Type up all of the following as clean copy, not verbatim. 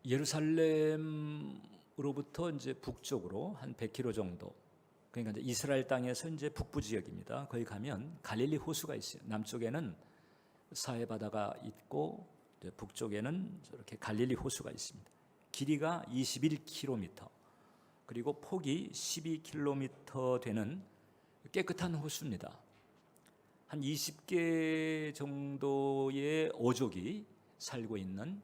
예루살렘으로부터 이제 북쪽으로 한 100km 정도, 그러니까 이제 이스라엘 땅에서 이제 북부 지역입니다. 거기 가면 갈릴리 호수가 있어요. 남쪽에는 사해 바다가 있고 북쪽에는 저렇게 갈릴리 호수가 있습니다. 길이가 21km, 그리고 폭이 12km 되는 깨끗한 호수입니다. 한 20개 정도의 어족이 살고 있는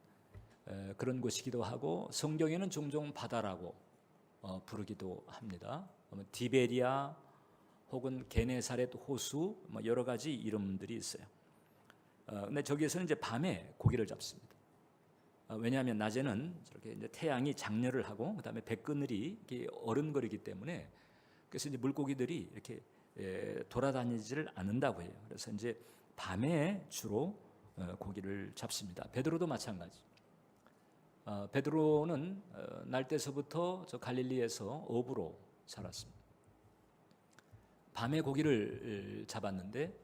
그런 곳이기도 하고, 성경에는 종종 바다라고 부르기도 합니다. 디베리아 혹은 게네사렛 호수, 여러 가지 이름들이 있어요. 근데 저기에서는 이제 밤에 고기를 잡습니다. 왜냐하면 낮에는 저렇게 이제 태양이 장렬을 하고 그다음에 백그늘이 이렇게 어른거리기 때문에, 그래서 이제 물고기들이 이렇게 돌아다니지를 않는다고 해요. 그래서 이제 밤에 주로 고기를 잡습니다. 베드로도 마찬가지. 베드로는 날 때서부터 저 갈릴리에서 어부로 살았습니다. 밤에 고기를 잡았는데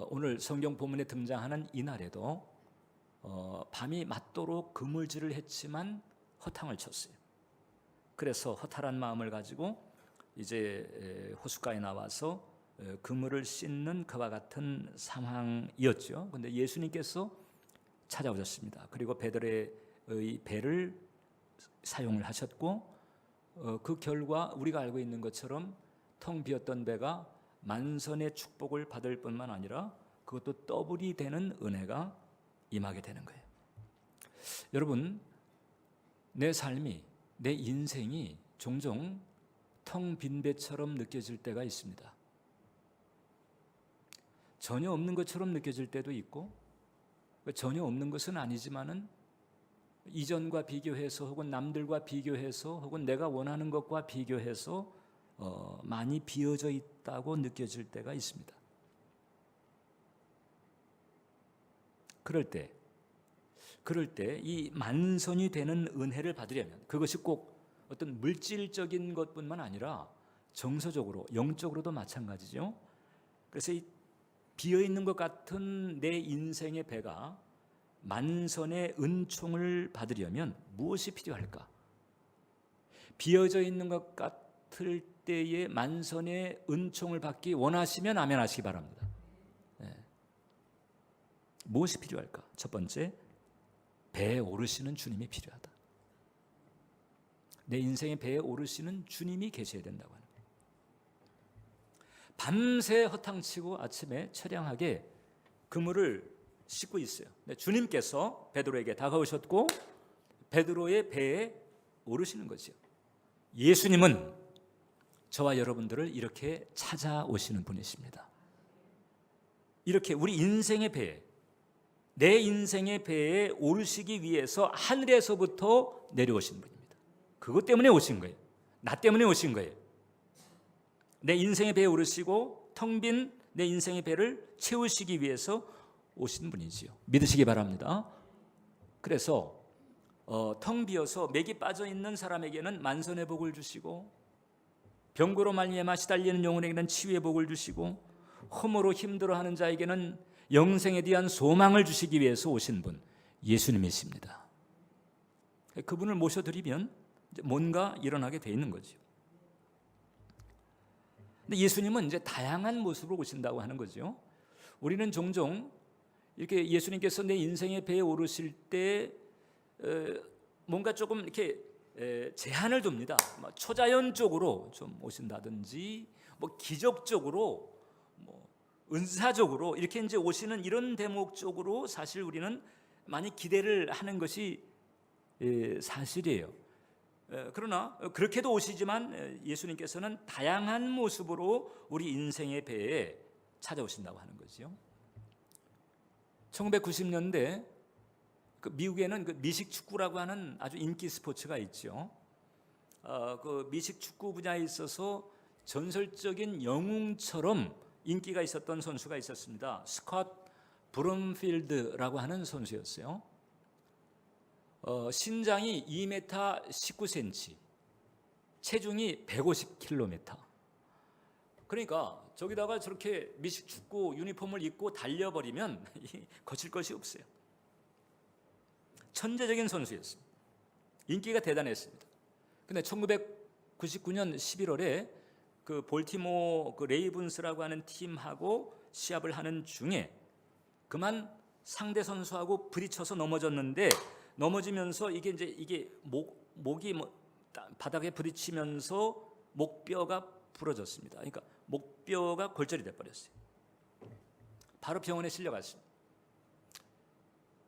오늘 성경 본문에 등장하는 이날에도 밤이 맞도록 그물질을 했지만 허탕을 쳤어요. 그래서 허탈한 마음을 가지고 이제 호숫가에 나와서 그물을 씻는 그와 같은 상황이었죠. 그런데 예수님께서 찾아오셨습니다. 그리고 베드로의 배를 사용을 하셨고, 그 결과 우리가 알고 있는 것처럼 텅 비었던 배가 만선의 축복을 받을 뿐만 아니라 그것도 더블이 되는 은혜가 임하게 되는 거예요. 여러분, 내 삶이, 내 인생이 종종 텅 빈 배처럼 느껴질 때가 있습니다. 전혀 없는 것처럼 느껴질 때도 있고, 전혀 없는 것은 아니지만은 이전과 비교해서 혹은 남들과 비교해서 혹은 내가 원하는 것과 비교해서 많이 비어져 있다고 느껴질 때가 있습니다. 그럴 때 이 만선이 되는 은혜를 받으려면 그것이 꼭 어떤 물질적인 것뿐만 아니라 정서적으로, 영적으로도 마찬가지죠. 그래서 이 비어있는 것 같은 내 인생의 배가 만선의 은총을 받으려면 무엇이 필요할까? 비어져 있는 것 같을 때의 만선의 은총을 받기 원하시면 아멘 하시기 바랍니다. 네. 무엇이 필요할까? 첫 번째, 배에 오르시는 주님이 필요하다. 내 인생의 배에 오르시는 주님이 계셔야 된다고 하는 거예요. 밤새 허탕치고 아침에 처량하게 그물을 씻고 있어요. 주님께서 베드로에게 다가오셨고 베드로의 배에 오르시는 거죠. 예수님은 저와 여러분들을 이렇게 찾아오시는 분이십니다. 이렇게 우리 인생의 배에, 내 인생의 배에 오르시기 위해서 하늘에서부터 내려오신 분입니다. 그것 때문에 오신 거예요. 나 때문에 오신 거예요. 내 인생의 배에 오르시고 텅 빈 내 인생의 배를 채우시기 위해서 오신 분이지요. 믿으시기 바랍니다. 그래서 텅 비어서 맥이 빠져 있는 사람에게는 만선의 복을 주시고, 병고로 말미암아 시달리는 영혼에게는 치유의 복을 주시고, 험으로 힘들어하는 자에게는 영생에 대한 소망을 주시기 위해서 오신 분, 예수님이십니다. 그분을 모셔드리면 뭔가 일어나게 돼 있는 거죠. 근데 예수님은 이제 다양한 모습으로 오신다고 하는 거죠. 우리는 종종 이렇게 예수님께서 내 인생의 배에 오르실 때 뭔가 조금 이렇게 제한을 둡니다. 초자연적으로 좀 오신다든지, 기적적으로, 은사적으로 이렇게 이제 오시는 이런 대목 쪽으로 사실 우리는 많이 기대를 하는 것이 사실이에요. 그러나 그렇게도 오시지만 예수님께서는 다양한 모습으로 우리 인생의 배에 찾아오신다고 하는 거죠. 1990년대 미국에는 미식 축구라고 하는 아주 인기 스포츠가 있죠. 그 미식 축구 분야에 있어서 전설적인 영웅처럼 인기가 있었던 선수가 있었습니다. 스콧 브롬필드라고 하는 선수였어요. 신장이 2m 19cm, 체중이 150kg. 그러니까 저기다가 저렇게 미식 축구 유니폼을 입고 달려버리면 거칠 것이 없어요. 천재적인 선수였습니다. 인기가 대단했습니다. 근데 1999년 11월에 그 볼티모어 그 레이븐스라고 하는 팀하고 시합을 하는 중에 그만 상대 선수하고 부딪혀서 넘어졌는데, 넘어지면서 이게 목이 바닥에 부딪히면서 목뼈가 부러졌습니다. 그러니까 목뼈가 골절이 돼 버렸어요. 바로 병원에 실려갔습니다.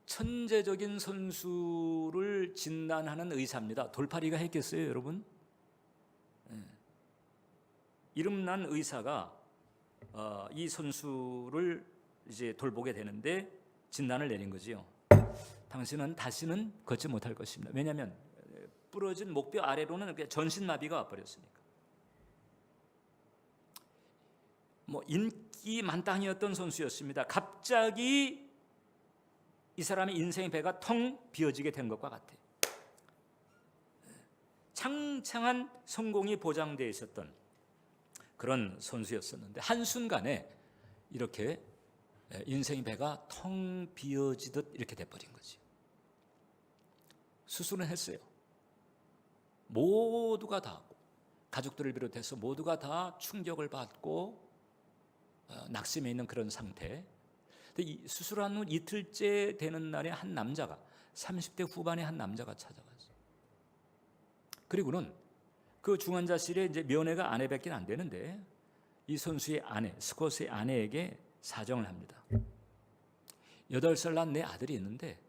천재적인 선수를 진단하는 의사입니다. 돌팔이가 했겠어요, 여러분? 이름난 의사가 이 선수를 이제 돌보게 되는데 진단을 내린 거지요. 당신은 다시는 걷지 못할 것입니다. 왜냐하면 부러진 목뼈 아래로는 그냥 전신마비가 와버렸으니까. 인기 만땅이었던 선수였습니다. 갑자기 이 사람의 인생의 배가 텅 비어지게 된 것과 같아요. 창창한 성공이 보장되어 있었던 그런 선수였었는데 한순간에 이렇게 인생의 배가 텅 비어지듯 이렇게 돼버린 거지. 수술은 했어요. 모두가 다 하고, 가족들을 비롯해서 모두가 다 충격을 받고 낙심해 있는 그런 상태. 근데 이 수술한 후 이틀째 되는 날에 한 남자가, 30대 후반의 한 남자가 찾아왔어요. 그리고는 그 중환자실에 이제 면회가 아내밖에 안 되는데 이 선수의 아내, 스콧의 아내에게 사정을 합니다. 8살 난 내 아들이 있는데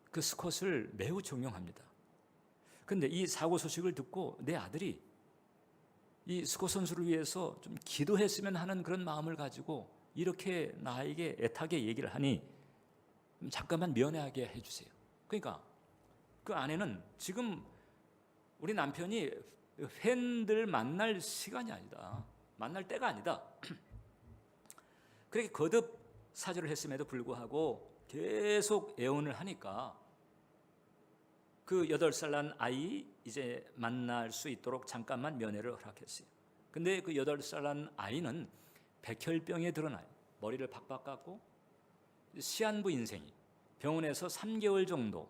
그 스콧을 매우 존경합니다. 근데 이 사고 소식을 듣고 내 아들이 이 스콧 선수를 위해서 좀 기도했으면 하는 그런 마음을 가지고 이렇게 나에게 애타게 얘기를 하니 잠깐만 면회하게 해주세요. 그러니까 그 아내는 지금 우리 남편이 팬들 만날 시간이 아니다, 만날 때가 아니다, 그렇게 거듭 사죄를 했음에도 불구하고 계속 애원을 하니까 그 8살 난 아이 이제 만날 수 있도록 잠깐만 면회를 허락했어요. 근데 그 8살 난 아이는 백혈병에 드러나요. 머리를 박박 깎고 시한부 인생이, 병원에서 3개월 정도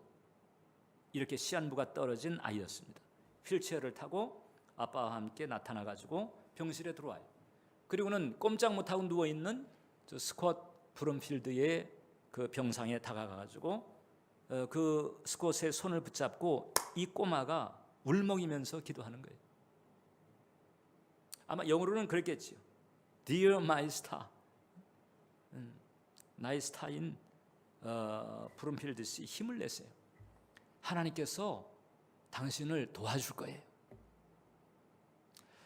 이렇게 시한부가 떨어진 아이였습니다. 휠체어를 타고 아빠와 함께 나타나가지고 병실에 들어와요. 그리고는 꼼짝 못하고 누워있는 저 스콧 브룸필드의 그 병상에 다가가가지고 그 스콧의 손을 붙잡고 이 꼬마가 울먹이면서 기도하는 거예요. 아마 영어로는 그랬겠지요. Dear my star, 나의 스타인 브룸필드 씨, 힘을 내세요. 하나님께서 당신을 도와줄 거예요.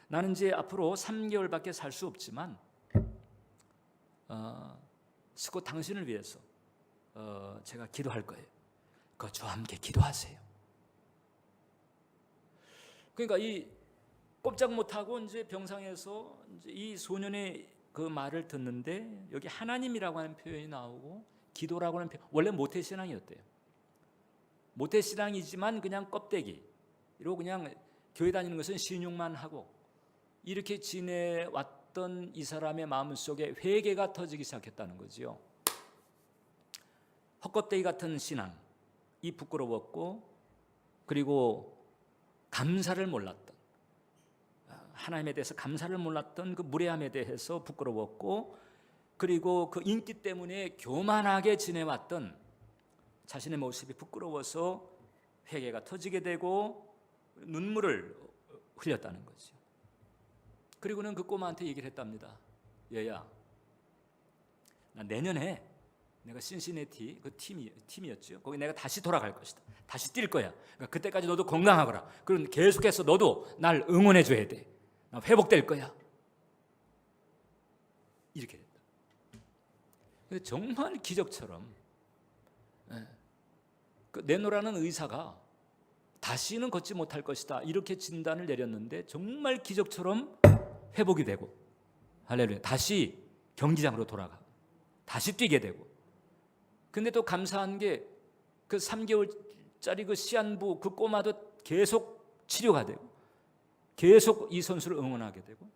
나는 이제 앞으로 3개월밖에 살 수 없지만 스콧 당신을 위해서 제가 기도할 거예요. 그 저와 함께 기도하세요. 그러니까 이 꼼짝 못하고 이제 병상에서 이제 이 소년의 그 말을 듣는데 여기 하나님이라고 하는 표현이 나오고 기도라고 하는 표현, 원래 모태신앙이었대요. 모태신앙이지만 그냥 껍데기, 이러고 그냥 교회 다니는 것은 신용만 하고 이렇게 지내왔던 이 사람의 마음속에 회개가 터지기 시작했다는 거지요. 헛껍데기 같은 신앙, 이 부끄러웠고, 그리고 감사를 몰랐던, 하나님에 대해서 감사를 몰랐던 그 무례함에 대해서 부끄러웠고, 그리고 그 인기 때문에 교만하게 지내왔던 자신의 모습이 부끄러워서 회개가 터지게 되고 눈물을 흘렸다는 거죠. 그리고는 그 꼬마한테 얘기를 했답니다. 얘야, 나 내년에 내가 신시내티 그 팀이었죠. 거기 내가 다시 돌아갈 것이다. 다시 뛸 거야. 그러니까 그때까지 너도 건강하거라. 그럼 계속해서 너도 날 응원해 줘야 돼. 나 회복될 거야. 이렇게 됐다. 근데 정말 기적처럼 그 내노라는 의사가 다시는 걷지 못할 것이다, 이렇게 진단을 내렸는데 정말 기적처럼 회복이 되고, 할렐루야, 다시 경기장으로 돌아가 다시 뛰게 되고. 근데 또 감사한 게 그 3개월짜리 그 시한부 그 꼬마도 계속 치료가 되고 계속 이 선수를 응원하게 되고,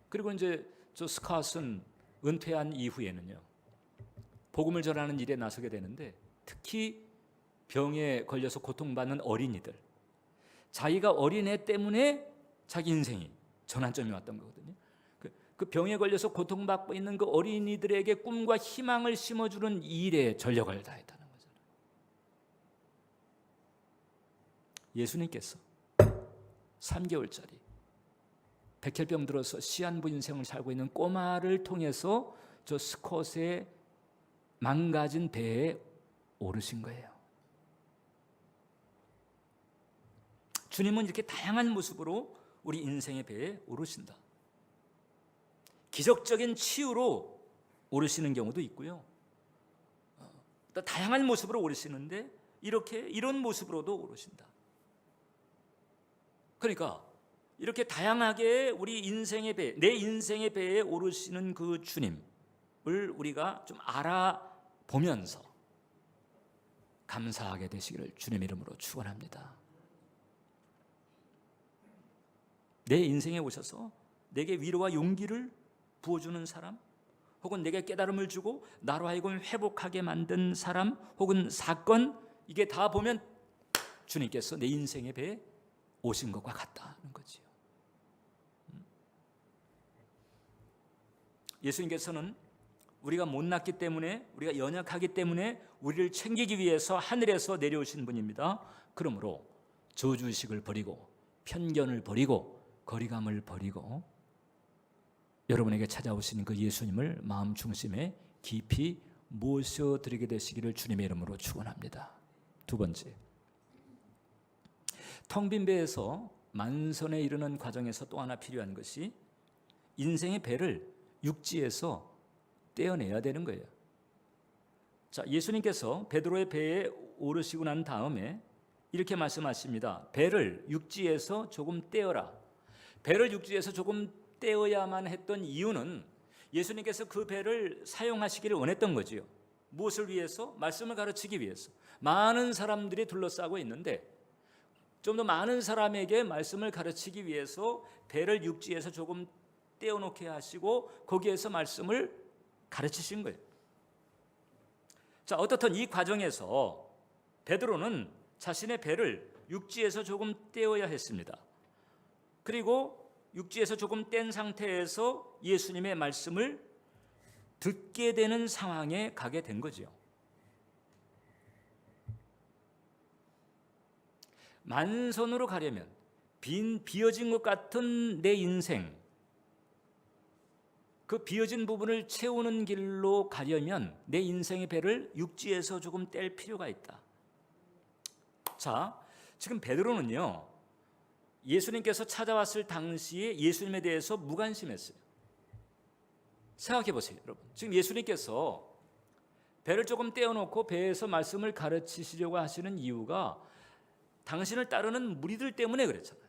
그리고 이제 저 스캇은 은퇴한 이후에는요 복음을 전하는 일에 나서게 되는데, 특히 병에 걸려서 고통받는 어린이들, 자기가 어린애 때문에 자기 인생이 전환점이 왔던 거거든요. 그 병에 걸려서 고통받고 있는 그 어린이들에게 꿈과 희망을 심어주는 일에 전력을 다했다는 거잖아요. 예수님께서 3개월짜리 백혈병 들어서 시한부 인생을 살고 있는 꼬마를 통해서 저 스콧의 망가진 배에 오르신 거예요. 주님은 이렇게 다양한 모습으로 우리 인생의 배에 오르신다. 기적적인 치유로 오르시는 경우도 있고요. 또 다양한 모습으로 오르시는데 이런 모습으로도 오르신다. 그러니까 이렇게 다양하게 우리 인생의 배, 내 인생의 배에 오르시는 그 주님을 우리가 좀 알아보면서 감사하게 되시기를 주님 이름으로 축원합니다. 내 인생에 오셔서 내게 위로와 용기를 부어주는 사람, 혹은 내게 깨달음을 주고 나로 하여금 회복하게 만든 사람 혹은 사건, 이게 다 보면 주님께서 내 인생의 배에 오신 것과 같다는 거지요. 예수님께서는 우리가 못났기 때문에, 우리가 연약하기 때문에 우리를 챙기기 위해서 하늘에서 내려오신 분입니다. 그러므로 저주의식을 버리고 편견을 버리고 거리감을 버리고 여러분에게 찾아오신 그 예수님을 마음 중심에 깊이 모셔드리게 되시기를 주님의 이름으로 축원합니다. 두 번째, 텅 빈 배에서 만선에 이르는 과정에서 또 하나 필요한 것이 인생의 배를 육지에서 떼어내야 되는 거예요. 자, 예수님께서 베드로의 배에 오르시고 난 다음에 이렇게 말씀하십니다. 배를 육지에서 조금 떼어라. 배를 육지에서 조금 떼어야만 했던 이유는 예수님께서 그 배를 사용하시기를 원했던 거지요. 무엇을 위해서? 말씀을 가르치기 위해서. 많은 사람들이 둘러싸고 있는데 좀 더 많은 사람에게 말씀을 가르치기 위해서 배를 육지에서 조금 떼어놓게 하시고 거기에서 말씀을 가르치신 거예요. 자, 어떻든 이 과정에서 베드로는 자신의 배를 육지에서 조금 떼어야 했습니다. 그리고 육지에서 조금 뗀 상태에서 예수님의 말씀을 듣게 되는 상황에 가게 된 거죠. 만선으로 가려면 비어진 것 같은 내 인생, 그 비어진 부분을 채우는 길로 가려면 내 인생의 배를 육지에서 조금 뗄 필요가 있다. 자, 지금 베드로는요, 예수님께서 찾아왔을 당시에 예수님에 대해서 무관심했어요. 생각해 보세요, 여러분. 지금 예수님께서 배를 조금 떼어놓고 배에서 말씀을 가르치시려고 하시는 이유가 당신을 따르는 무리들 때문에 그랬잖아요.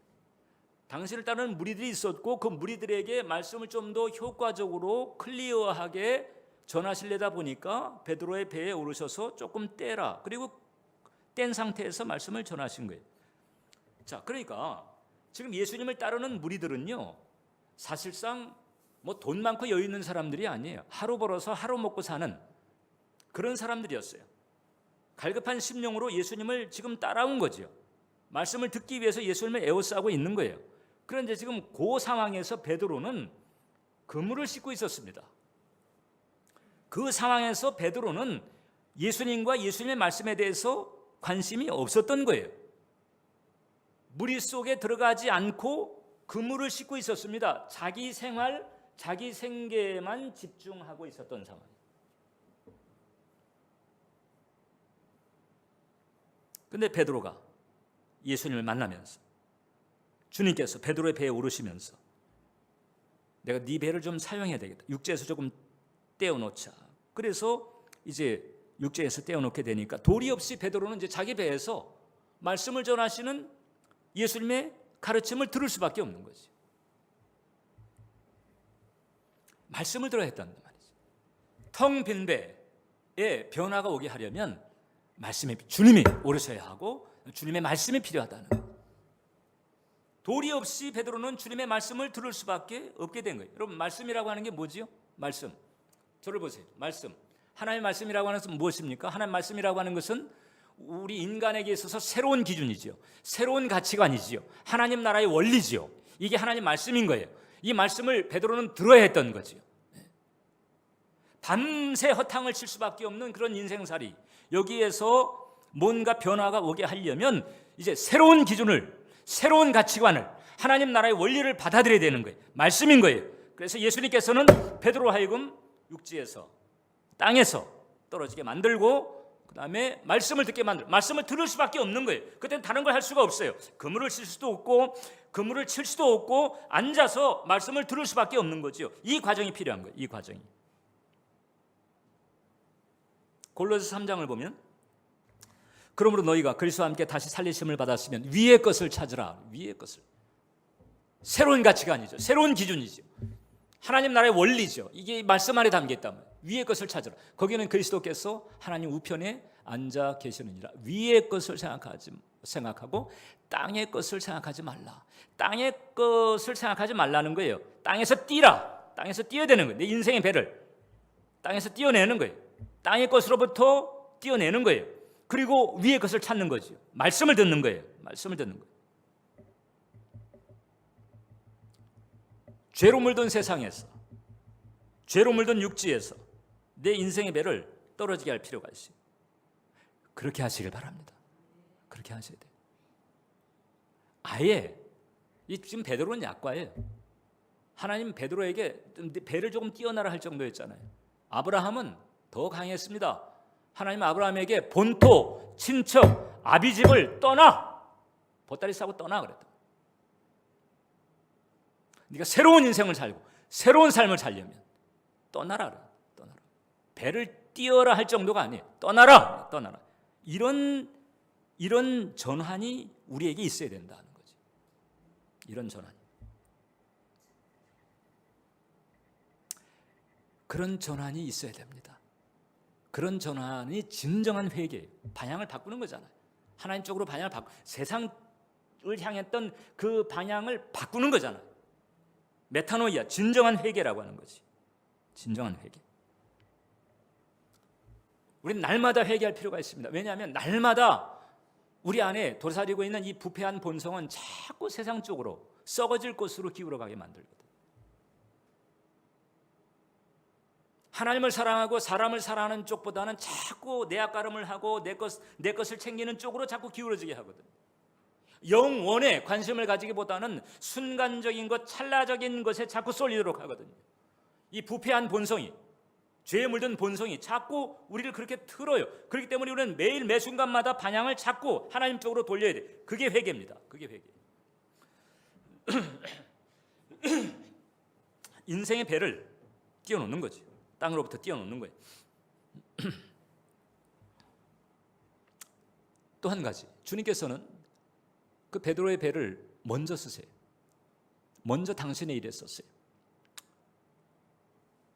당신을 따르는 무리들이 있었고 그 무리들에게 말씀을 좀 더 효과적으로 클리어하게 전하시려다 보니까 베드로의 배에 오르셔서 조금 떼라. 그리고 뗀 상태에서 말씀을 전하신 거예요. 자, 그러니까 지금 예수님을 따르는 무리들은요, 사실상 뭐 돈 많고 여유 있는 사람들이 아니에요. 하루 벌어서 하루 먹고 사는 그런 사람들이었어요. 갈급한 심령으로 예수님을 지금 따라온 거죠. 말씀을 듣기 위해서 예수님을 에워싸고 있는 거예요. 그런데 지금 그 상황에서 베드로는 그물을 씻고 있었습니다. 그 상황에서 베드로는 예수님과 예수님의 말씀에 대해서 관심이 없었던 거예요. 무리 속에 들어가지 않고 그물을 씻고 있었습니다. 자기 생활, 자기 생계에만 집중하고 있었던 상황. 근데 베드로가 예수님을 만나면서 주님께서 베드로의 배에 오르시면서 내가 네 배를 좀 사용해야 되겠다. 육지에서 조금 떼어놓자. 그래서 이제 육지에서 떼어놓게 되니까 도리 없이 베드로는 이제 자기 배에서 말씀을 전하시는 예수님의 가르침을 들을 수밖에 없는 거지. 말씀을 들어야 했단 말이지. 텅 빈 배에 변화가 오게 하려면 말씀에 주님이 오르셔야 하고 주님의 말씀이 필요하다는 거예요. 도리 없이 베드로는 주님의 말씀을 들을 수밖에 없게 된 거예요. 여러분, 말씀이라고 하는 게 뭐지요? 말씀. 저를 보세요. 말씀. 하나님의 말씀이라고 하는 것은 무엇입니까? 하나님의 말씀이라고 하는 것은 우리 인간에게 있어서 새로운 기준이지요. 새로운 가치관이지요. 하나님 나라의 원리지요. 이게 하나님 말씀인 거예요. 이 말씀을 베드로는 들어야 했던 거지요. 밤새 허탕을 칠 수밖에 없는 그런 인생살이, 여기에서 뭔가 변화가 오게 하려면 이제 새로운 기준을, 새로운 가치관을, 하나님 나라의 원리를 받아들여야 되는 거예요. 말씀인 거예요. 그래서 예수님께서는 베드로 하여금 육지에서, 땅에서 떨어지게 만들고, 그 다음에 말씀을 듣게 만들고, 말씀을 들을 수밖에 없는 거예요. 그때는 다른 걸 할 수가 없어요. 그물을 칠 수도 없고, 그물을 칠 수도 없고, 앉아서 말씀을 들을 수밖에 없는 거죠. 이 과정이 필요한 거예요. 이 과정이. 골로새 3장을 보면, 그러므로 너희가 그리스도와 함께 다시 살리심을 받았으면 위의 것을 찾으라. 위의 것을. 새로운 가치관이죠. 새로운 기준이죠. 하나님 나라의 원리죠. 이게 말씀 안에 담겨 있다면 위의 것을 찾으라. 거기는 그리스도께서 하나님 우편에 앉아 계시느니라. 위의 것을 생각하고 땅의 것을 생각하지 말라. 땅의 것을 생각하지 말라는 거예요. 땅에서 뛰라. 땅에서 뛰어야 되는 거예요. 내 인생의 배를 땅에서 띄어내는 거예요. 땅의 것으로부터 띄어내는 거예요. 그리고 위의 것을 찾는 거죠. 말씀을 듣는 거예요. 말씀을 듣는 거예요. 죄로 물든 세상에서, 죄로 물든 육지에서 내 인생의 배를 떨어지게 할 필요가 있어요. 그렇게 하시길 바랍니다. 그렇게 하셔야 돼요. 아예 지금 베드로는 약과예요. 하나님 베드로에게 배를 조금 띄어나라 할 정도였잖아요. 아브라함은 더 강했습니다. 하나님 아브라함에게 본토, 친척, 아비집을 떠나, 보따리 싸고 떠나 그랬다. 네가 새로운 인생을 살고 새로운 삶을 살려면 떠나라 그래. 떠나라. 배를 띄어라 할 정도가 아니에요. 떠나라. 떠나라. 이런 전환이 우리에게 있어야 된다는 거지. 이런 전환. 그런 전환이 있어야 됩니다. 그런 전환이 진정한 회개예요. 방향을 바꾸는 거잖아요. 하나님 쪽으로 방향을 세상을 향했던 그 방향을 바꾸는 거잖아요. 메타노이아, 진정한 회개라고 하는 거지. 진정한 회개. 우리는 날마다 회개할 필요가 있습니다. 왜냐하면 날마다 우리 안에 도사리고 있는 이 부패한 본성은 자꾸 세상 쪽으로, 썩어질 곳으로 기울어가게 만들거든. 하나님을 사랑하고 사람을 사랑하는 쪽보다는 자꾸 내 앞가름을 하고 내 것을 챙기는 쪽으로 자꾸 기울어지게 하거든. 영원에 관심을 가지기보다는 순간적인 것, 찰나적인 것에 자꾸 쏠리도록 하거든요. 이 부패한 본성이, 죄에 물든 본성이 자꾸 우리를 그렇게 틀어요. 그렇기 때문에 우리는 매일 매 순간마다 방향을 자꾸 하나님 쪽으로 돌려야 돼. 그게 회개입니다. 그게 회개. 인생의 배를 띄워놓는 거지. 땅으로부터 띄워놓는 거예요. 또 한 가지, 주님께서는 그 베드로의 배를 먼저 쓰세요. 먼저 당신의 일에 썼어요.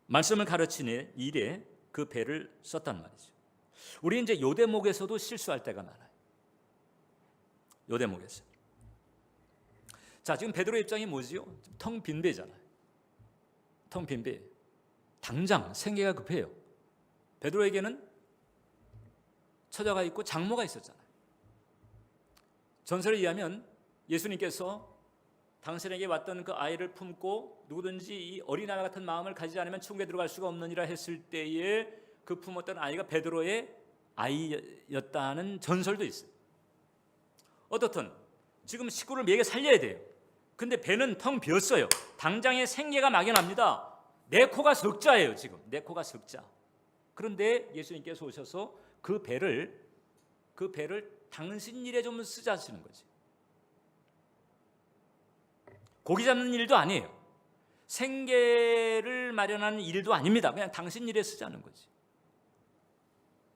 말씀을 가르치는 일에 그 배를 썼단 말이죠. 우리 이제 요 대목에서도 실수할 때가 많아요. 요 대목에서. 자, 지금 베드로의 입장이 뭐지요? 텅 빈 배잖아요. 텅 빈 배. 당장 생계가 급해요. 베드로에게는 처자가 있고 장모가 있었잖아요. 전설에 의하면 예수님께서 당신에게 왔던 그 아이를 품고 누구든지 이 어린아이 같은 마음을 가지지 않으면 천국에 들어갈 수가 없느니라 했을 때에 그 품었던 아이가 베드로의 아이였다는 전설도 있어요. 어떻든 지금 식구를 매개 살려야 돼요. 근데 배는 텅 비었어요. 당장에 생계가 막연합니다. 내 코가 석자예요. 지금 내 코가 석자. 그런데 예수님께서 오셔서 그 배를 당신 일에 좀 쓰자시는 거지. 고기 잡는 일도 아니에요. 생계를 마련하는 일도 아닙니다. 그냥 당신 일에 쓰자는 거지.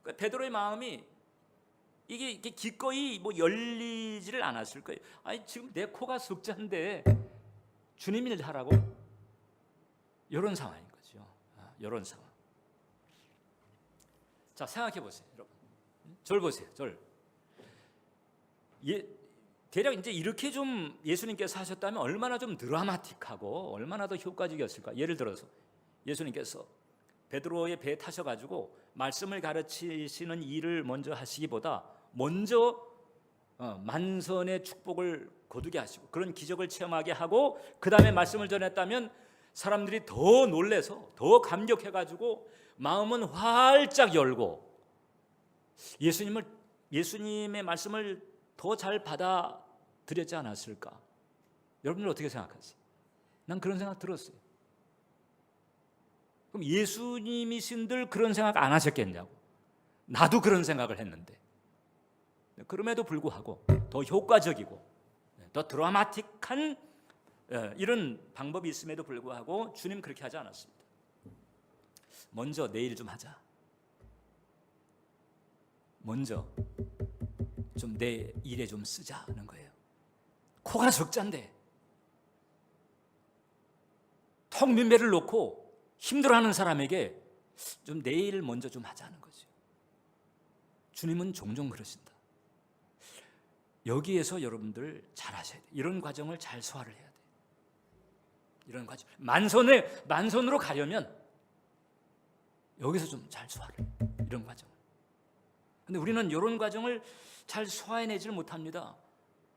그러니까 베드로의 마음이 이게 기꺼이 뭐 열리지를 않았을 거예요. 아니 지금 내 코가 석자인데 주님 일 하라고? 이런 상황인 거죠. 이런 상황. 자, 생각해 보세요, 여러분. 절 보세요, 절. 대략 이제 이렇게 좀 예수님께서 하셨다면 얼마나 좀 드라마틱하고 얼마나 더 효과적이었을까? 예를 들어서 예수님께서 베드로의 배에 타셔가지고 말씀을 가르치시는 일을 먼저 하시기보다 먼저 만선의 축복을 거두게 하시고 그런 기적을 체험하게 하고 그 다음에 말씀을 전했다면 사람들이 더 놀래서 더 감격해가지고 마음은 활짝 열고 예수님의 말씀을 더 잘 받아들였지 않았을까? 여러분들 어떻게 생각하세요? 난 그런 생각 들었어요. 그럼 예수님이신들 그런 생각 안 하셨겠냐고. 나도 그런 생각을 했는데 그럼에도 불구하고 더 효과적이고 더 드라마틱한 이런 방법이 있음에도 불구하고 주님 그렇게 하지 않았습니다. 먼저 내일 좀 하자. 먼저 좀 내 일에 좀 쓰자는 거예요. 코가 적자인데 턱 민배를 놓고 힘들어하는 사람에게 좀 내일 먼저 좀 하자는 거죠. 주님은 종종 그러신다. 여기에서 여러분들 잘 하셔야 돼요. 이런 과정을 잘 소화를 해야 돼요. 이런 과정 만선으로 가려면 여기서 좀 잘 소화를 해요. 이런 과정. 근데 우리는 이런 과정을 잘 소화해내지를 못합니다.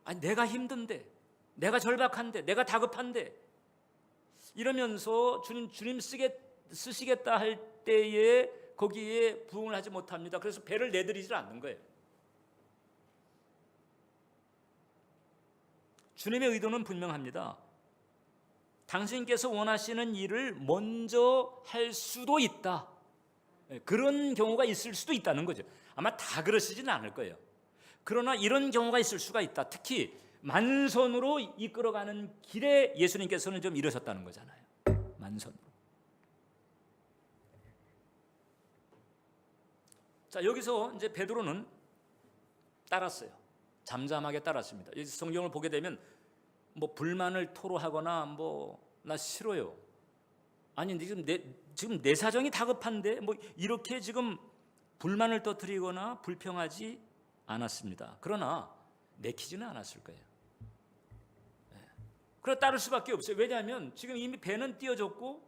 아니, 내가 힘든데, 내가 절박한데, 내가 다급한데 이러면서 주님 쓰시겠다 할 때에 거기에 부응을 하지 못합니다. 그래서 배를 내드리질 않는 거예요. 주님의 의도는 분명합니다. 당신께서 원하시는 일을 먼저 할 수도 있다. 그런 경우가 있을 수도 있다는 거죠. 아마 다 그러시지는 않을 거예요. 그러나 이런 경우가 있을 수가 있다. 특히 만선으로 이끌어가는 길에 예수님께서는 좀 이러셨다는 거잖아요. 만선으로. 자, 여기서 이제 베드로는 따랐어요. 잠잠하게 따랐습니다. 여기 성경을 보게 되면 뭐 불만을 토로하거나 뭐 나 싫어요. 아니 지금 내 사정이 다급한데 뭐 이렇게 지금 불만을 터뜨리거나 불평하지 않았습니다. 그러나 내키지는 않았을 거예요. 그래 따를 수밖에 없어요. 왜냐하면 지금 이미 배는 띄어졌고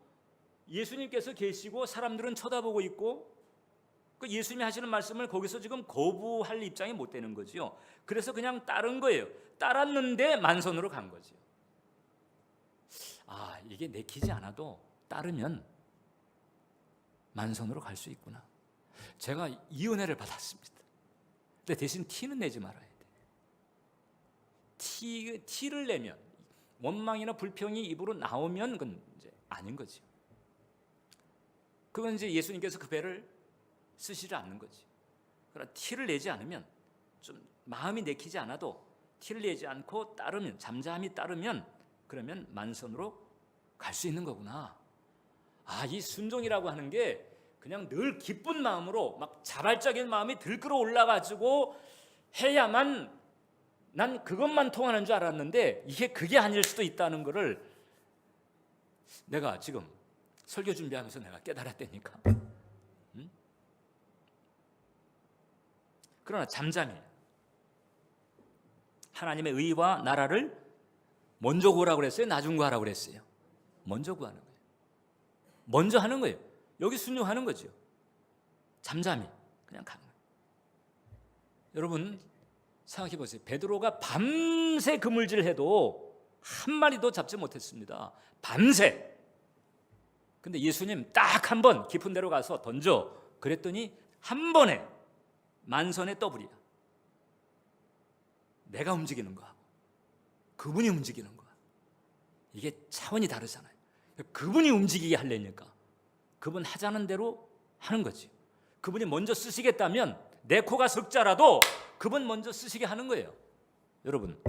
예수님께서 계시고 사람들은 쳐다보고 있고 그 예수님이 하시는 말씀을 거기서 지금 거부할 입장이 못 되는 거죠. 그래서 그냥 따른 거예요. 따랐는데 만선으로 간 거죠. 아, 이게 내키지 않아도 따르면 만선으로 갈 수 있구나. 제가 이 은혜를 받았습니다. 근데 대신 티는 내지 말아야 돼. 티를 내면 원망이나 불평이 입으로 나오면 그건 이제 아닌 거죠. 그건 이제 예수님께서 그 배를 쓰시지 않는 거지. 그러나 티를 내지 않으면 좀 마음이 내키지 않아도 티를 내지 않고 따르면 잠잠히 따르면 그러면 만선으로 갈 수 있는 거구나. 아, 이 순종이라고 하는 게 그냥 늘 기쁜 마음으로 막 자발적인 마음이 들끓어 올라가지고 해야만 난 그것만 통하는 줄 알았는데 그게 아닐 수도 있다는 거를 내가 지금 설교 준비하면서 내가 깨달았다니까. 그러나 잠잠히 하나님의 의와 나라를 먼저 구하라고 그랬어요? 나중 구하라고 그랬어요? 먼저 구하는 거예요. 먼저 하는 거예요. 여기 순종하는 거죠. 잠잠히 그냥 가는 거예요. 여러분 생각해 보세요. 베드로가 밤새 그물질을 해도 한 마리도 잡지 못했습니다. 밤새. 근데 예수님 딱 한 번 깊은 데로 가서 던져. 그랬더니 한 번에 만선의 더블이야. 내가 움직이는 거하고 그분이 움직이는 거야. 이게 차원이 다르잖아요. 그분이 움직이게 하려니까 그분 하자는 대로 하는 거지. 그분이 먼저 쓰시겠다면 내 코가 석자라도 그분 먼저 쓰시게 하는 거예요. 여러분,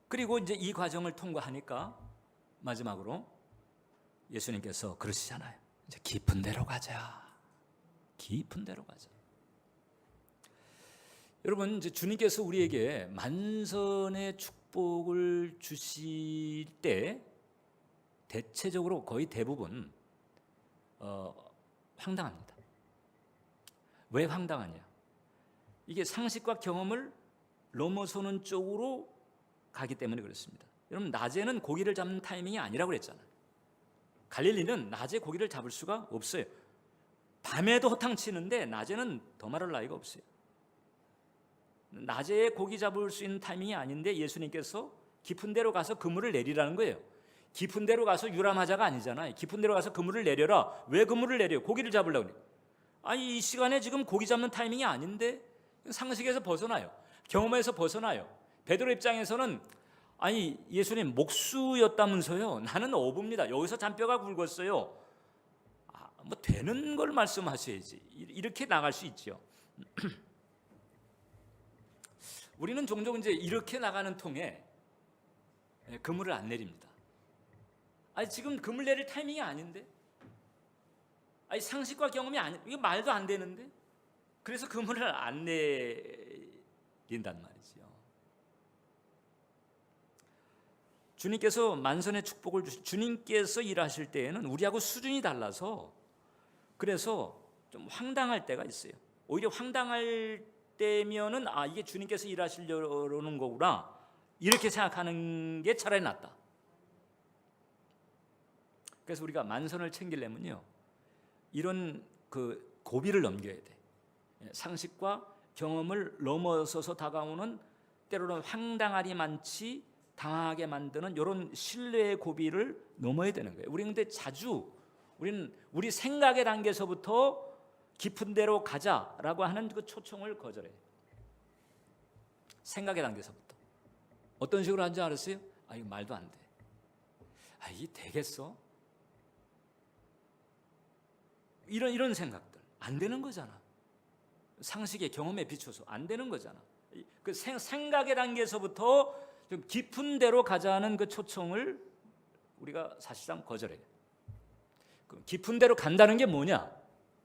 그리고 이제 이 과정을 통과하니까 마지막으로 예수님께서 그러시잖아요. 이제 깊은 데로 가자. 깊은 데로 가자. 여러분, 이제 주님께서 우리에게 만선의 축복을 주실 때 대체적으로 거의 대부분 황당합니다. 왜 황당하냐? 이게 상식과 경험을 넘어서는 쪽으로 가기 때문에 그렇습니다. 여러분 낮에는 고기를 잡는 타이밍이 아니라고 그랬잖아요. 갈릴리는 낮에 고기를 잡을 수가 없어요. 밤에도 허탕치는데 낮에는 더 말할 나위가 없어요. 낮에 고기 잡을 수 있는 타이밍이 아닌데 예수님께서 깊은 데로 가서 그물을 내리라는 거예요. 깊은 데로 가서 유람하자가 아니잖아요. 깊은 데로 가서 그물을 내려라. 왜 그물을 내려요? 고기를 잡으려고 그래요. 아니 이 시간에 지금 고기 잡는 타이밍이 아닌데. 상식에서 벗어나요. 경험에서 벗어나요. 베드로 입장에서는 아니 예수님 목수였다면서요. 나는 어부입니다. 여기서 잔뼈가 굵었어요. 뭐 되는 걸 말씀하셔야지. 이렇게 나갈 수 있죠. 우리는 종종 이제 이렇게 나가는 통에 그물을 안 내립니다. 아니 지금 그물 내릴 타이밍이 아닌데. 아니 상식과 경험이 아니, 이거 말도 안 되는데. 그래서 그물을 안 내린단 말이죠. 주님께서 만선의 축복을 주님께서 일하실 때에는 우리하고 수준이 달라서 그래서 좀 황당할 때가 있어요. 오히려 황당할 때면은 이게 주님께서 일하시려는 거구나 이렇게 생각하는 게 차라리 낫다. 그래서 우리가 만선을 챙기려면요 이런 그 고비를 넘겨야 돼. 상식과 경험을 넘어서서 다가오는 때로는 황당하리 많지 당하게 만드는 이런 신뢰의 고비를 넘어야 되는 거예요. 우리는 근데 자주 우리는 우리 생각의 단계에서부터 깊은 데로 가자라고 하는 그 초청을 거절해요. 생각의 단계에서부터. 어떤 식으로 하는지 알았어요? 이거 말도 안 돼. 이게 되겠어? 이런 생각들 안 되는 거잖아. 상식의 경험에 비춰서 안 되는 거잖아. 그 생각의 단계에서부터 좀 깊은 데로 가자는 그 초청을 우리가 사실상 거절해요. 깊은 데로 간다는 게 뭐냐?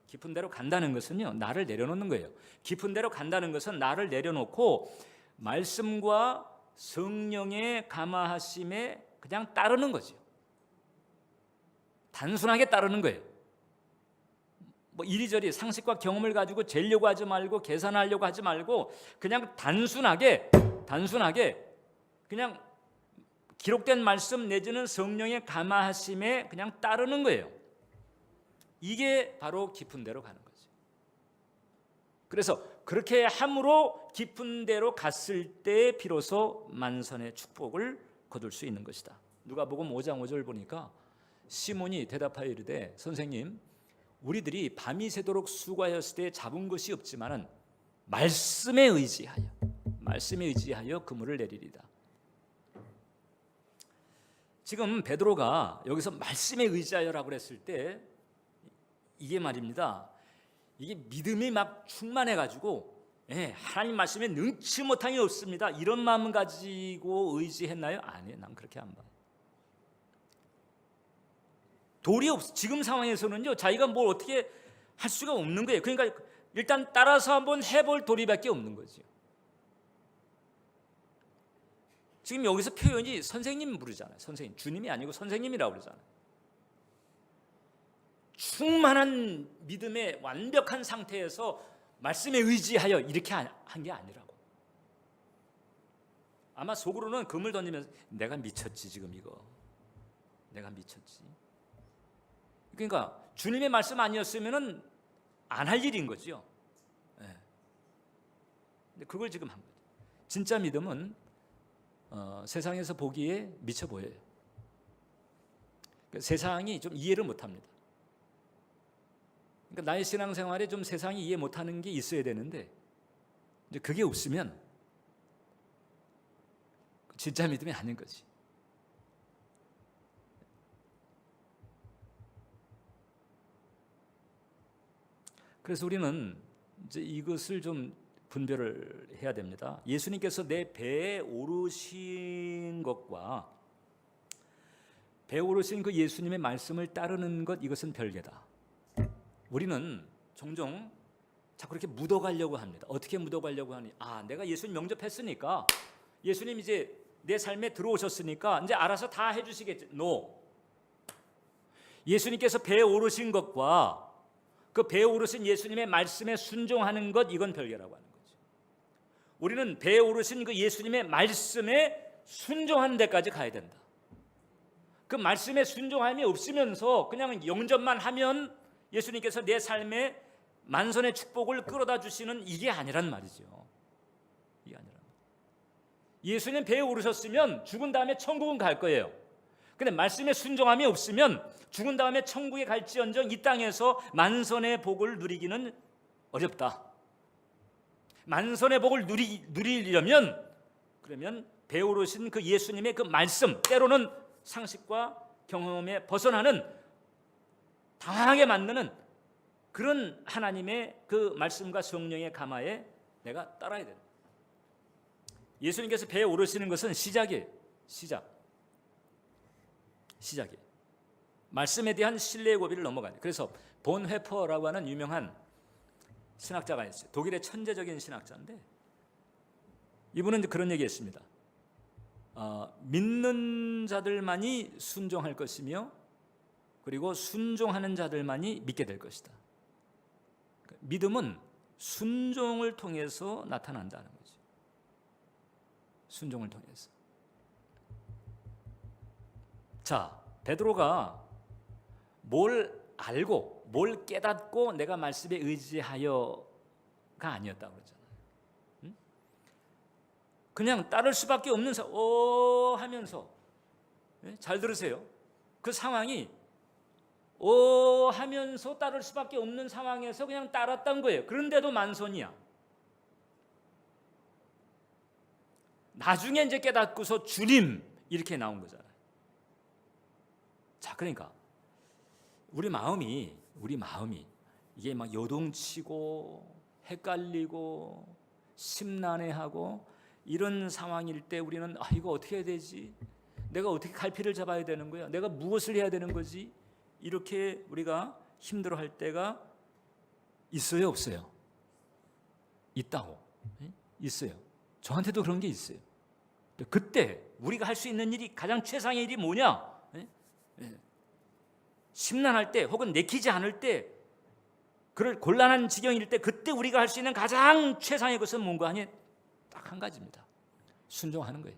깊은 데로 간다는 것은요 나를 내려놓는 거예요. 깊은 데로 간다는 것은 나를 내려놓고 말씀과 성령의 감화하심에 그냥 따르는 거죠. 단순하게 따르는 거예요. 뭐 이리저리 상식과 경험을 가지고 재려고 하지 말고 계산하려고 하지 말고 그냥 단순하게 그냥 기록된 말씀 내지는 성령의 감화하심에 그냥 따르는 거예요. 이게 바로 깊은 데로 가는 거죠. 그래서 그렇게 함으로 깊은 데로 갔을 때 비로소 만선의 축복을 거둘 수 있는 것이다. 누가복음 5장 5절 보니까 시몬이 대답하여 이르되 선생님 우리들이 밤이 새도록 수고하였을 때 잡은 것이 없지만은 말씀에 의지하여 그물을 내리리다. 지금 베드로가 여기서 말씀에 의지하여라고 그랬을 때 이게 말입니다. 이게 믿음이 막 충만해가지고 하나님 말씀에 능치 못함이 없습니다. 이런 마음 가지고 의지했나요? 아니에요. 난 그렇게 안 봐요. 도리 없어. 지금 상황에서는요 자기가 뭘 어떻게 할 수가 없는 거예요. 그러니까 일단 따라서 한번 해볼 도리밖에 없는 거죠. 지금 여기서 표현이 선생님 부르잖아요. 선생님, 주님이 아니고 선생님이라고 그러잖아요. 충만한 믿음의 완벽한 상태에서 말씀에 의지하여 이렇게 한 게 아니라고. 아마 속으로는 금을 던지면서 내가 미쳤지 지금 이거. 내가 미쳤지. 그러니까 주님의 말씀 아니었으면은 안 할 일인 거죠. 근데 그걸 지금 한 거죠. 진짜 믿음은 세상에서 보기에 미쳐 보여요. 그러니까 세상이 좀 이해를 못합니다. 그러니까 나의 신앙생활에 좀 세상이 이해 못하는 게 있어야 되는데 이제 그게 없으면 진짜 믿음이 아닌 거지. 그래서 우리는 이제 이것을 좀 분별을 해야 됩니다. 예수님께서 내 배에 오르신 것과 배에 오르신 그 예수님의 말씀을 따르는 것 이것은 별개다. 우리는 종종 자꾸 이렇게 묻어가려고 합니다. 어떻게 묻어가려고 하니? 내가 예수님 영접했으니까 예수님 이제 내 삶에 들어오셨으니까 이제 알아서 다 해주시겠지. No. 예수님께서 배에 오르신 것과 그 배에 오르신 예수님의 말씀에 순종하는 것 이건 별개라고 하는 거죠. 우리는 배에 오르신 그 예수님의 말씀에 순종하는 데까지 가야 된다. 그 말씀에 순종함이 없으면서 그냥 영접만 하면 예수님께서 내 삶에 만선의 축복을 끌어다 주시는 이게 아니란 말이죠. 이게 아니란 말이에요. 예수님 배에 오르셨으면 죽은 다음에 천국은 갈 거예요. 근데 말씀에 순종함이 없으면 죽은 다음에 천국에 갈지언정 이 땅에서 만선의 복을 누리기는 어렵다. 만선의 복을 누리려면 그러면 배에 오르신 그 예수님의 그 말씀, 때로는 상식과 경험에 벗어나는 당황하게 만드는 그런 하나님의 그 말씀과 성령의 감화에 내가 따라야 돼요. 예수님께서 배에 오르시는 것은 시작이에요. 시작이에요. 말씀에 대한 신뢰의 고비를 넘어가요. 그래서 본 회퍼라고 하는 유명한 신학자가 있어요. 독일의 천재적인 신학자인데 이분은 그런 얘기했습니다. 믿는 자들만이 순종할 것이며 그리고 순종하는 자들만이 믿게 될 것이다. 믿음은 순종을 통해서 나타난다는 거죠. 순종을 통해서. 자, 베드로가 뭘 알고 뭘 깨닫고 내가 말씀에 의지하여가 아니었다고 그러잖아요. 응? 그냥 따를 수밖에 없는 하면서 잘 들으세요. 그 상황이 하면서 따를 수밖에 없는 상황에서 그냥 따랐던 거예요. 그런데도 만선이야. 나중에 이제 깨닫고서 주님 이렇게 나온 거잖아요. 자, 그러니까 우리 마음이 이게 막 요동치고 헷갈리고 심란해하고 이런 상황일 때 우리는 이거 어떻게 해야 되지? 내가 어떻게 갈피를 잡아야 되는 거야? 내가 무엇을 해야 되는 거지? 이렇게 우리가 힘들어할 때가 있어요, 없어요? 있다고. 있어요. 저한테도 그런 게 있어요. 그때 우리가 할 수 있는 일이 가장 최상의 일이 뭐냐? 심란할 때 혹은 내키지 않을 때 그럴 곤란한 지경일 때 그때 우리가 할 수 있는 가장 최상의 것은 뭔가 하니 딱 한 가지입니다. 순종하는 거예요.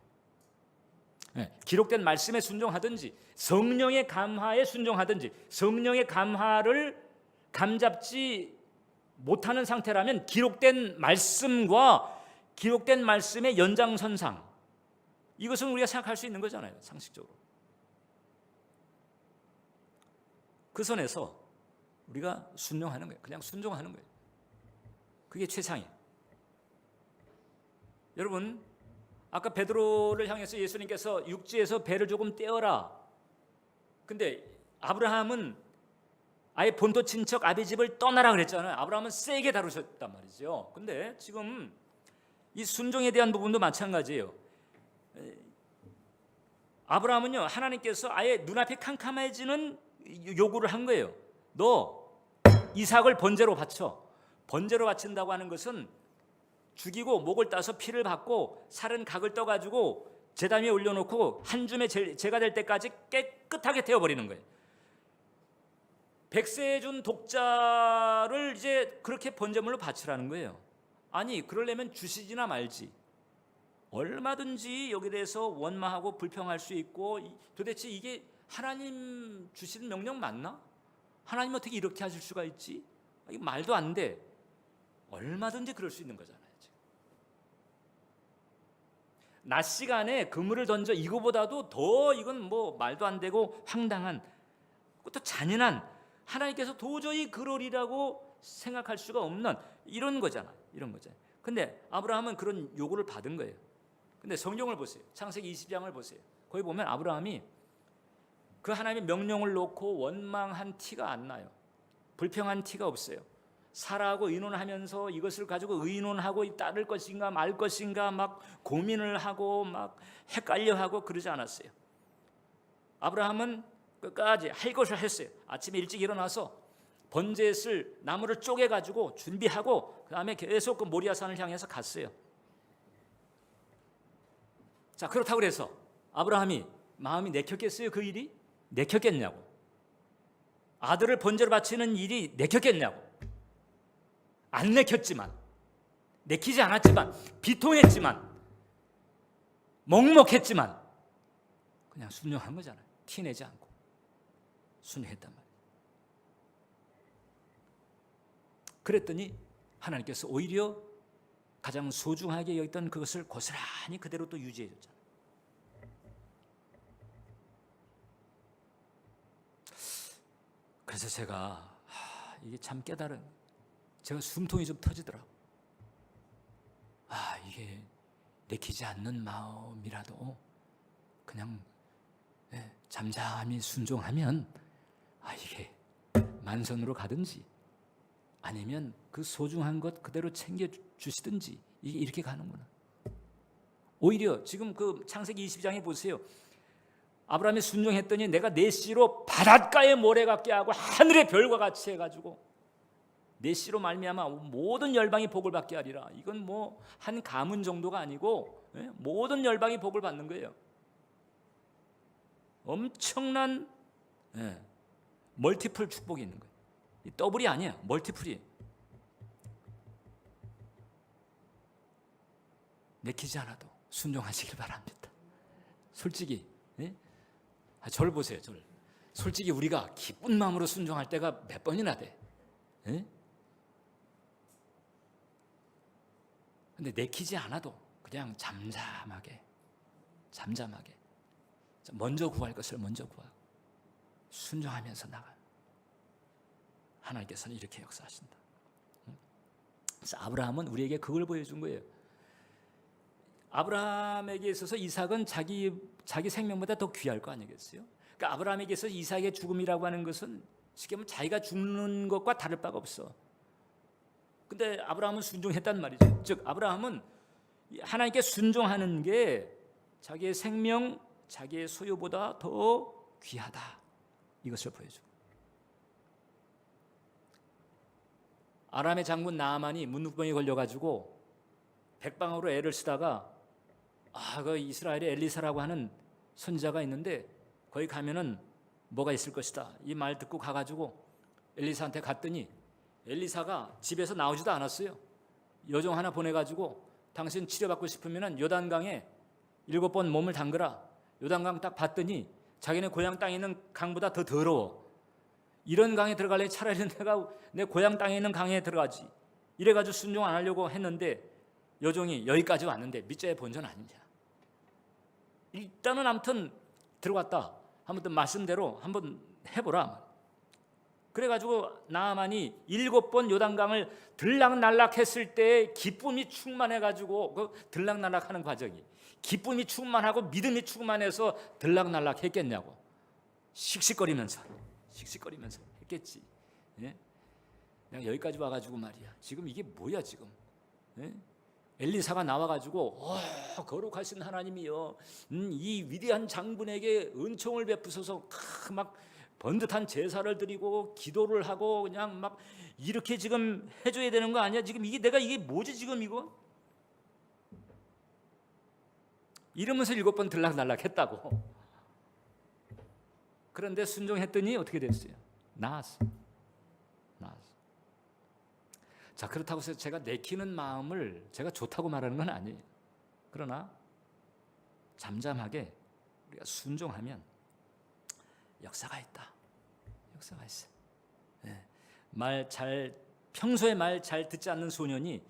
기록된 말씀에 순종하든지 성령의 감화에 순종하든지 성령의 감화를 감잡지 못하는 상태라면 기록된 말씀과 기록된 말씀의 연장선상 이것은 우리가 생각할 수 있는 거잖아요. 상식적으로. 그 선에서 우리가 순종하는 거예요. 그냥 순종하는 거예요. 그게 최상이에요. 여러분 아까 베드로를 향해서 예수님께서 육지에서 배를 조금 떼어라. 근데 아브라함은 아예 본토 친척 아비 집을 떠나라 그랬잖아요. 아브라함은 세게 다루셨단 말이죠. 근데 지금 이 순종에 대한 부분도 마찬가지예요. 아브라함은요 하나님께서 아예 눈앞이 캄캄해지는 요구를 한 거예요. 너 이삭을 번제로 바쳐. 번제로 바친다고 하는 것은 죽이고 목을 따서 피를 받고 살은 각을 떠가지고 제단 위에 올려놓고 한 줌의 제가 될 때까지 깨끗하게 태워버리는 거예요. 백세에 준 독자를 이제 그렇게 번제물로 바치라는 거예요. 아니 그러려면 주시지나 말지. 얼마든지 여기에 대해서 원망하고 불평할 수 있고 도대체 이게 하나님 주시는 명령 맞나? 하나님 어떻게 이렇게 하실 수가 있지? 이게 말도 안 돼. 얼마든지 그럴 수 있는 거잖아요. 낮 시간에 그물을 던져 이거보다도 더 이건 뭐 말도 안 되고 황당한 또 잔인한 하나님께서 도저히 그러리라고 생각할 수가 없는 이런 거잖아. 이런 거잖아요. 근데 아브라함은 그런 요구를 받은 거예요. 근데 성경을 보세요. 창세기 20장을 보세요. 거기 보면 아브라함이 그 하나님의 명령을 놓고 원망한 티가 안 나요. 불평한 티가 없어요. 사라하고 의논하면서 이것을 가지고 의논하고 따를 것인가 말 것인가 막 고민을 하고 막 헷갈려하고 그러지 않았어요. 아브라함은 끝까지 할 것을 했어요. 아침에 일찍 일어나서 번제를 나무를 쪼개가지고 준비하고 그 다음에 계속 그 모리아산을 향해서 갔어요. 자 그렇다고 해서 아브라함이 마음이 내켰겠어요? 그 일이? 내켰겠냐고. 아들을 번제로 바치는 일이 내켰겠냐고. 안 내켰지만, 내키지 않았지만, 비통했지만 먹먹했지만 그냥 순종한 거잖아요. 티내지 않고 순종했단 말이에요. 그랬더니 하나님께서 오히려 가장 소중하게 여겼던 그것을 고스란히 그대로 또 유지해 줬잖아요. 그래서 제가 이게 참 깨달은, 제가 숨통이 좀 터지더라고요. 이게 내키지 않는 마음이라도 그냥 잠잠히 순종하면 이게 만선으로 가든지 아니면 그 소중한 것 그대로 챙겨 주시든지 이게 이렇게 가는구나. 오히려 지금 그 창세기 22장에 보세요. 아브라함이 순종했더니 내가 내 씨로 바닷가의 모래 같게 하고 하늘의 별과 같이 해가지고 내 씨로 말미암아 모든 열방이 복을 받게 하리라. 이건 뭐 한 가문 정도가 아니고 모든 열방이 복을 받는 거예요. 엄청난 멀티플 축복이 있는 거예요. 더블이 아니에요. 멀티플이. 내키지 않아도 순종하시길 바랍니다. 솔직히 저를 보세요. 저를. 솔직히 우리가 기쁜 마음으로 순종할 때가 몇 번이나 돼. 근데 내키지 않아도 그냥 잠잠하게 먼저 구할 것을 먼저 구하고 순종하면서 나가요. 하나님께서는 이렇게 역사하신다. 그래서 아브라함은 우리에게 그걸 보여준 거예요. 아브라함에게 있어서 이삭은 자기 생명보다 더 귀할 거 아니겠어요? 그러니까 아브라함에게 있어서 이삭의 죽음이라고 하는 것은 쉽게 말하면 자기가 죽는 것과 다를 바가 없어. 근데 아브라함은 순종했단 말이죠. 즉 아브라함은 하나님께 순종하는 게 자기의 생명, 자기의 소유보다 더 귀하다. 이것을 보여줘. 아람의 장군 나아만이 문둥병에 걸려가지고 백방으로 애를 쓰다가 그 이스라엘의 엘리사라고 하는 선지자가 있는데 거기 가면은 뭐가 있을 것이다. 이 말 듣고 가가지고 엘리사한테 갔더니 엘리사가 집에서 나오지도 않았어요. 여종 하나 보내가지고 당신 치료받고 싶으면 요단강에 7번 몸을 담그라. 요단강 딱 봤더니 자기네 고향 땅에 있는 강보다 더 더러워. 이런 강에 들어갈래 차라리 내가 내 고향 땅에 있는 강에 들어가지. 이래가지고 순종 안 하려고 했는데 여종이 여기까지 왔는데 밑자의 본전 아니냐. 일단은 아무튼 들어갔다. 아무튼 말씀대로 한번 해보라. 그래가지고 나아만이 7번 요단강을 들락날락 했을 때 기쁨이 충만해가지고 그 들락날락하는 과정이 기쁨이 충만하고 믿음이 충만해서 들락날락 했겠냐고. 씩씩거리면서 했겠지. 내가 여기까지 와가지고 말이야. 지금 이게 뭐야 지금? 엘리사가 나와가지고 거룩하신 하나님이여, 이 위대한 장군에게 은총을 베푸소서 막 번듯한 제사를 드리고 기도를 하고 그냥 막 이렇게 지금 해줘야 되는 거 아니야? 지금 이게 뭐지 지금 이거? 이러면서 7번 들락날락 했다고. 그런데 순종했더니 어떻게 됐어요? 나았어. 자, 그렇다고 해서 제가 내키는 마음을 제가 좋다고 말하는 건 아니에요. 그러나 잠잠하게 우리가 순종하면 역사가 있다. 역사가 있어요. 평소에 말 잘 듣지 않는 소년이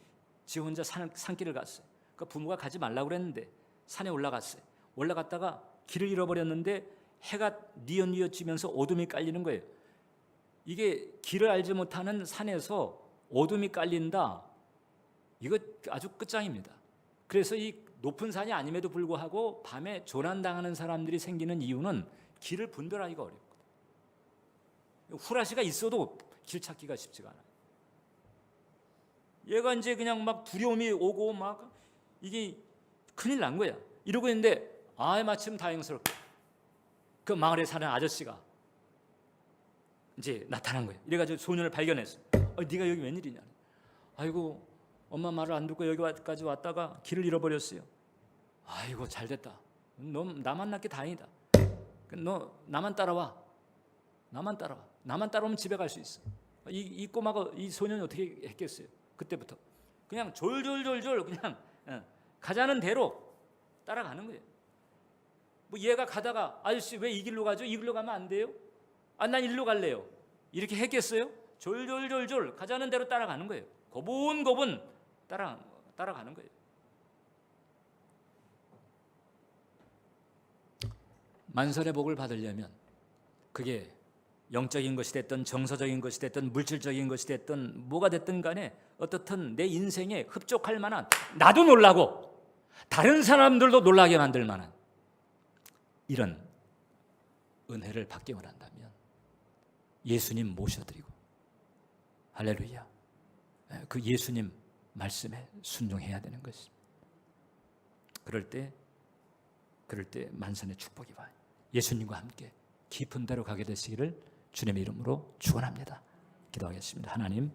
지 혼자 산길을 갔어요. 그러니까 부모가 가지 말라고 그랬는데 산에 올라갔어요. 올라갔다가 길을 잃어버렸는데 해가 뉘엿뉘엿 지면서 어둠이 깔리는 거예요. 이게 길을 알지 못하는 산에서 어둠이 깔린다. 이거 아주 끝장입니다. 그래서 이 높은 산이 아님에도 불구하고 밤에 조난당하는 사람들이 생기는 이유는 길을 분별하기가 어렵거든요. 후라시가 있어도 길 찾기가 쉽지가 않아요. 얘가 이제 그냥 막 두려움이 오고 막 이게 큰일 난 거야. 이러고 있는데 마침 다행스럽게 그 마을에 사는 아저씨가 이제 나타난 거예요. 이래가지고 소년을 발견했어. 네가 여기 웬일이냐? 아이고 엄마 말을 안 듣고 여기까지 왔다가 길을 잃어버렸어요. 아이고 잘됐다. 너 나 만났기 다행이다. 너 나만 따라와. 나만 따라오면 집에 갈 수 있어. 이 꼬마가 이 소년이 어떻게 했겠어요? 그때부터 그냥 졸졸 그냥 가자는 대로 따라가는 거예요. 뭐 얘가 가다가 아저씨 왜 이 길로 가죠? 이 길로 가면 안 돼요? 아, 난 일로 갈래요. 이렇게 했겠어요? 졸졸졸졸 가자는 대로 따라가는 거예요. 고분고분 따라가는 거예요. 만선의 복을 받으려면 그게 영적인 것이 됐든 정서적인 것이 됐든 물질적인 것이 됐든 뭐가 됐든 간에 어떻든 내 인생에 흡족할 만한, 나도 놀라고 다른 사람들도 놀라게 만들 만한 이런 은혜를 받기 원한다면 예수님 모셔드리고, 할렐루야, 그 예수님 말씀에 순종해야 되는 것입니다. 그럴 때 만선의 축복이 와요. 예수님과 함께 깊은 데로 가게 되시기를 주님의 이름으로 축원합니다. 기도하겠습니다. 하나님,